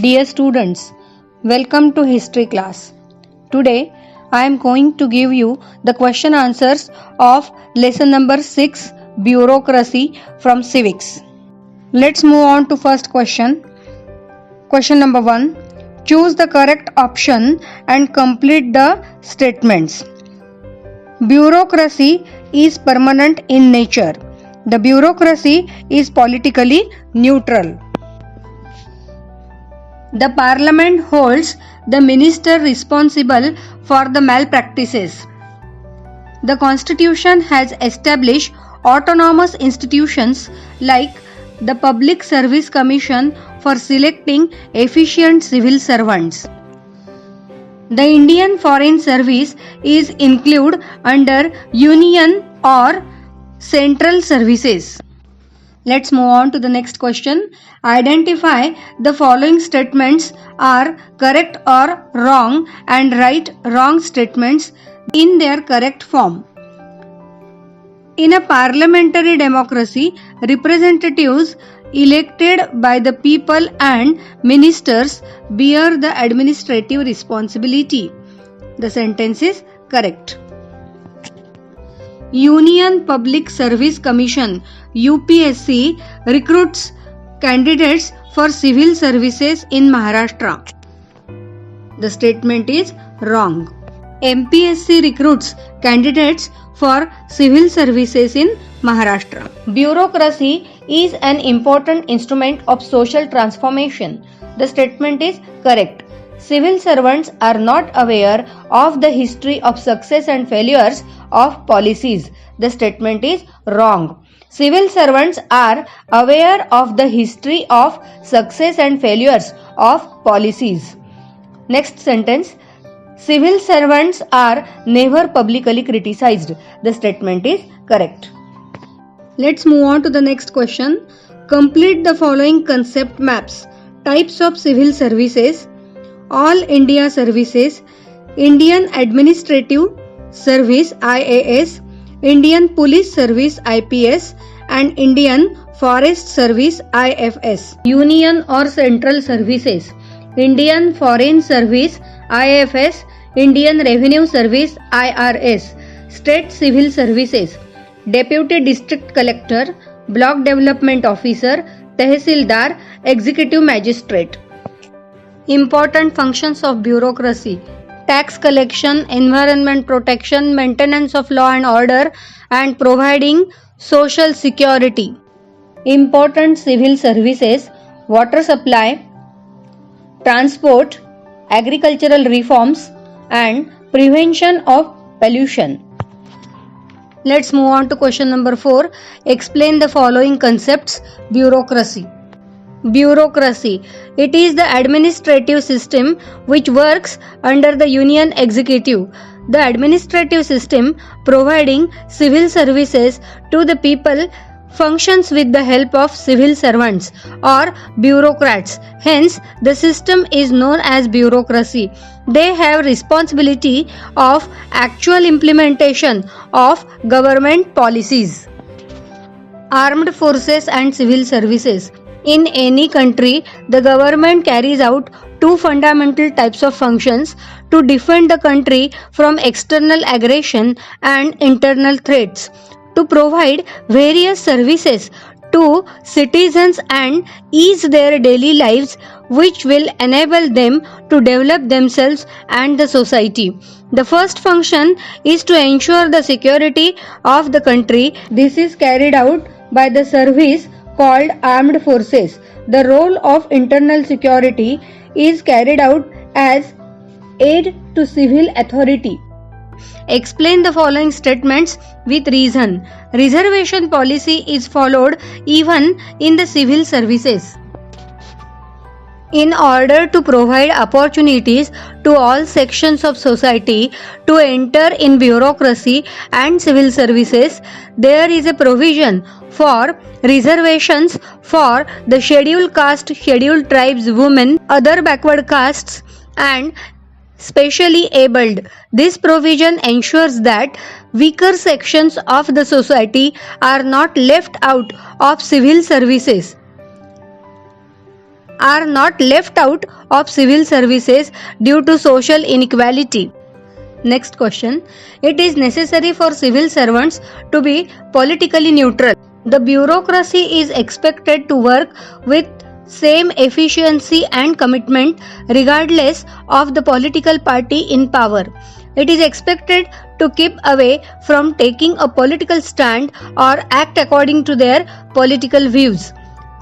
Dear students, welcome to history class. Today I am going to give you the question answers of lesson number 6, bureaucracy, from civics. Let's move on to first question. Question number 1. Choose the correct option and complete the statements. Bureaucracy is permanent in nature. The bureaucracy is politically neutral. The Parliament holds the minister responsible for the malpractices. The Constitution has established autonomous institutions like the Public Service Commission for selecting efficient civil servants. The Indian Foreign Service is included under Union or Central Services. Let's move on to the next question. Identify the following statements are correct or wrong and write wrong statements in their correct form. In a parliamentary democracy, representatives elected by the people and ministers bear the administrative responsibility. The sentence is correct. Union Public Service Commission UPSC recruits candidates for civil services in Maharashtra. The statement is wrong. MPSC recruits candidates for civil services in Maharashtra. Bureaucracy is an important instrument of social transformation. The statement is correct. Civil servants are not aware of the history of success and failures of policies. The statement is wrong. Civil servants are aware of the history of success and failures of policies. Next sentence. Civil servants are never publicly criticized. The statement is correct. Let's move on to the next question. Complete the following concept maps. Types of civil services: All India Services, Indian Administrative Service IAS, Indian Police Service IPS, and Indian Forest Service IFS. Union or Central Services: Indian Foreign Service IFS, Indian Revenue Service IRS. State Civil Services: Deputy District Collector, Block Development Officer, Tehsildar, Executive Magistrate. Important functions of bureaucracy: tax collection, environment protection, maintenance of law and order, and providing social security. Important civil services: water supply, transport, agricultural reforms, and prevention of pollution. Let's move on to question number 4. Explain the following concepts. Bureaucracy. Bureaucracy. It is the administrative system which works under the Union Executive. The administrative system providing civil services to the people functions with the help of civil servants or bureaucrats. Hence, the system is known as bureaucracy. They have responsibility of actual implementation of government policies. Armed forces and civil services. In any country, the government carries out two fundamental types of functions to defend the country from external aggression and internal threats, to provide various services to citizens and ease their daily lives, which will enable them to develop themselves and the society. The first function is to ensure the security of the country. This is carried out by the service called armed forces. The role of internal security is carried out as aid to civil authority. Explain the following statements with reason. Reservation policy is followed even in the civil services. In order to provide opportunities to all sections of society to enter in bureaucracy and civil services, there is a provision for reservations for the scheduled caste, scheduled tribes, women, other backward castes, and specially abled. This provision ensures that weaker sections of the society are not left out of civil services due to social inequality. Next question. It is necessary for civil servants to be politically neutral. The bureaucracy is expected to work with same efficiency and commitment regardless of the political party in power. It is expected to keep away from taking a political stand or act according to their political views.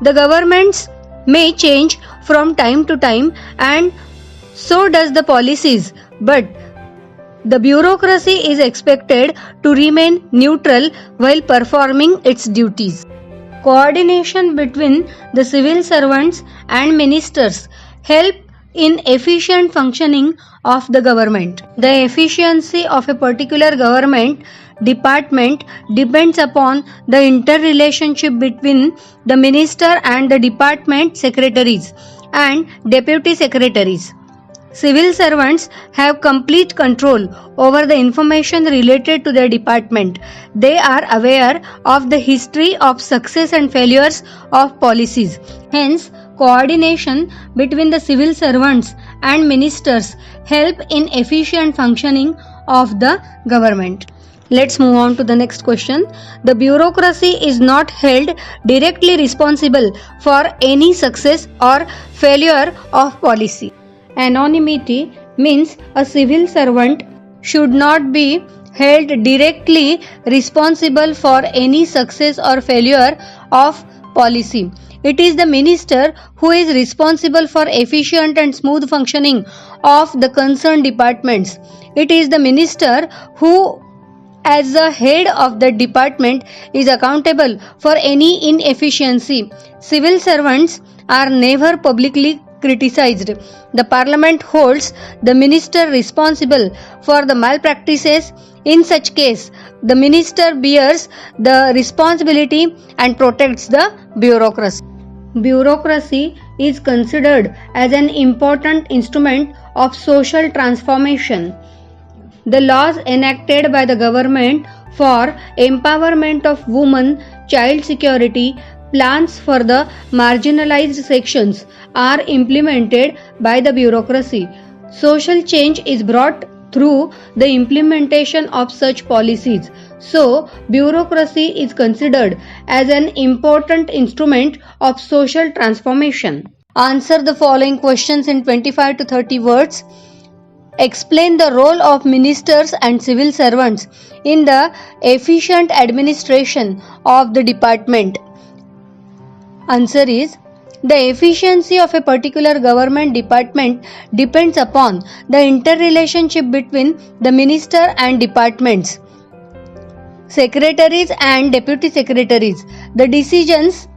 The governments may change from time to time, and so does the policies, but the bureaucracy is expected to remain neutral while performing its duties. Coordination between the civil servants and ministers help in efficient functioning of the government. The efficiency of a particular government department depends upon the interrelationship between the minister and the department secretaries and deputy secretaries. Civil servants have complete control over the information related to their department. They are aware of the history of success and failures of policies. Hence, coordination between the civil servants and ministers help in efficient functioning of the government. Let's move on to the next question. The bureaucracy is not held directly responsible for any success or failure of policy. Anonymity means a civil servant should not be held directly responsible for any success or failure of policy. It is the minister who is responsible for efficient and smooth functioning of the concerned departments. It is the minister who, as the head of the department, is accountable for any inefficiency. Civil servants are never publicly criticized. The parliament holds the minister responsible for the malpractices. In such case, the minister bears the responsibility and protects the bureaucracy. Bureaucracy is considered as an important instrument of social transformation. The laws enacted by the government for empowerment of women, child security, plans for the marginalized sections are implemented by the bureaucracy. Social change is brought through the implementation of such policies. So, bureaucracy is considered as an important instrument of social transformation. Answer the following questions in 25 to 30 words. Explain the role of ministers and civil servants in the efficient administration of the department. Answer is, the efficiency of a particular government department depends upon the interrelationship between the minister and departments, secretaries and deputy secretaries. The decisions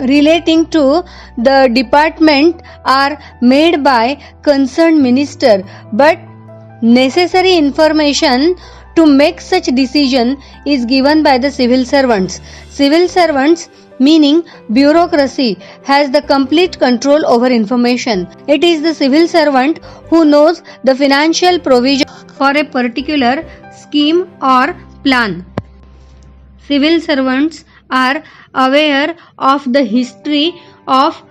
relating to the department are made by concerned minister, but necessary information to make such decision is given by the civil servants. Civil servants, meaning bureaucracy, has the complete control over information. It is the civil servant who knows the financial provision for a particular scheme or plan. Civil servants are aware of the history of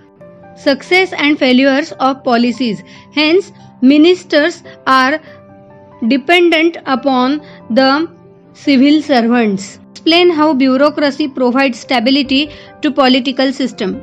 success and failures of policies. Hence, ministers are dependent upon the civil servants. Explain how bureaucracy provides stability to political system.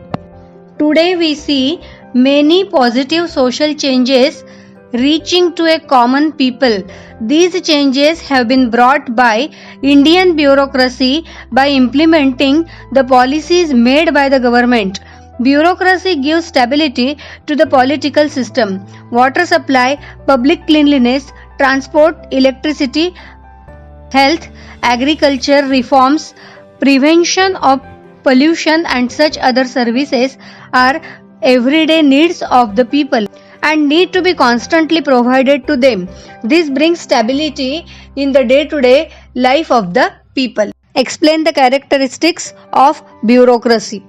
Today we see many positive social changes reaching to a common people. These changes have been brought by Indian bureaucracy by implementing the policies made by the government. Bureaucracy gives stability to the political system. Water supply, public cleanliness, transport, electricity, health, agriculture reforms, prevention of pollution and such other services are everyday needs of the people and need to be constantly provided to them. This brings stability in the day-to-day life of the people. Explain the characteristics of bureaucracy.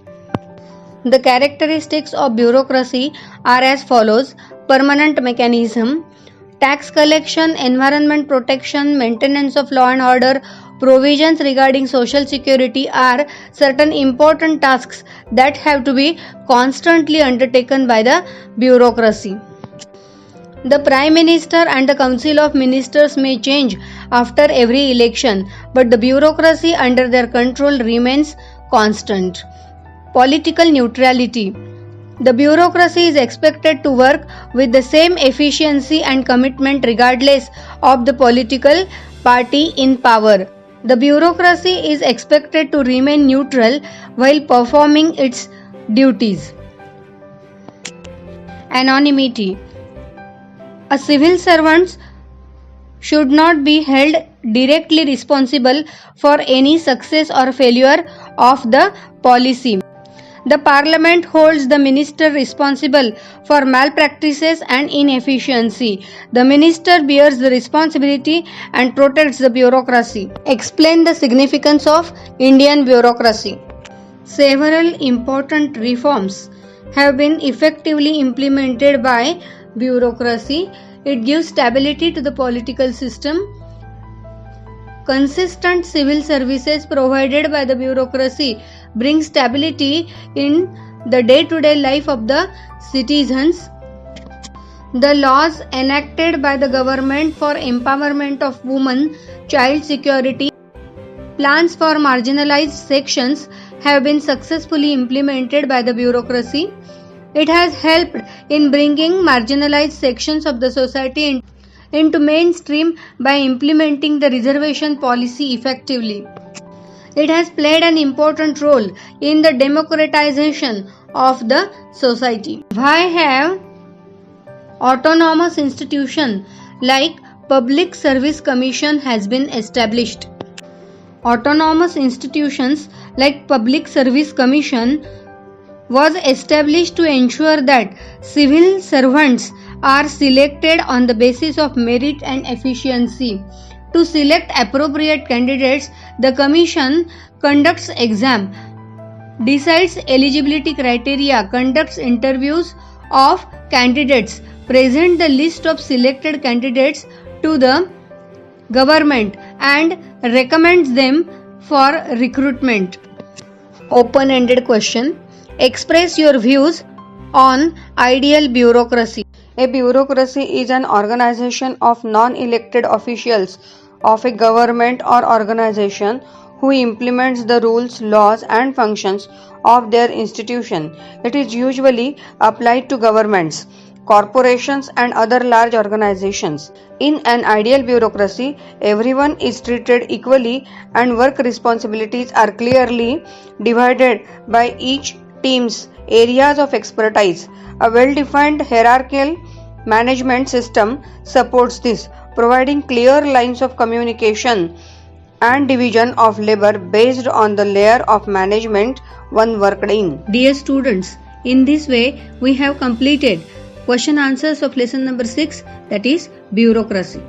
The characteristics of bureaucracy are as follows. permanent mechanism. Tax collection, environment protection, maintenance of law and order, provisions regarding social security are certain important tasks that have to be constantly undertaken by the bureaucracy. The Prime Minister and the Council of Ministers may change after every election, but the bureaucracy under their control remains constant. Political neutrality. The bureaucracy is expected to work with the same efficiency and commitment regardless of the political party in power. The bureaucracy is expected to remain neutral while performing its duties. Anonymity. A civil servant should not be held directly responsible for any success or failure of the policy. The Parliament holds the minister responsible for malpractices and inefficiency. The minister bears the responsibility and protects the bureaucracy. Explain the significance of Indian bureaucracy. Several important reforms have been effectively implemented by bureaucracy. It gives stability to the political system. Consistent civil services provided by the bureaucracy bring stability in the day-to-day life of the citizens. The laws enacted by the government for empowerment of women, child security, plans for marginalized sections have been successfully implemented by the bureaucracy. It has helped in bringing marginalized sections of the society into mainstream by implementing the reservation policy effectively. It has played an important role in the democratization of the society. Why have autonomous institutions like Public Service Commission has been established? Autonomous institutions like Public Service Commission was established to ensure that civil servants are selected on the basis of merit and efficiency. To select appropriate candidates, the Commission conducts exam, decides eligibility criteria, conducts interviews of candidates, presents the list of selected candidates to the government and recommends them for recruitment. Open-ended question. Express your views on ideal bureaucracy. A bureaucracy is an organization of non-elected officials of a government or organization who implements the rules, laws and functions of their institution. It is usually applied to governments, corporations and other large organizations. In an ideal bureaucracy, everyone is treated equally and work responsibilities are clearly divided by each team's areas of expertise. A well-defined hierarchical management system supports this, providing clear lines of communication and division of labor based on the layer of management one worked in. Dear students, in this way we have completed question answers of lesson number 6, that is bureaucracy.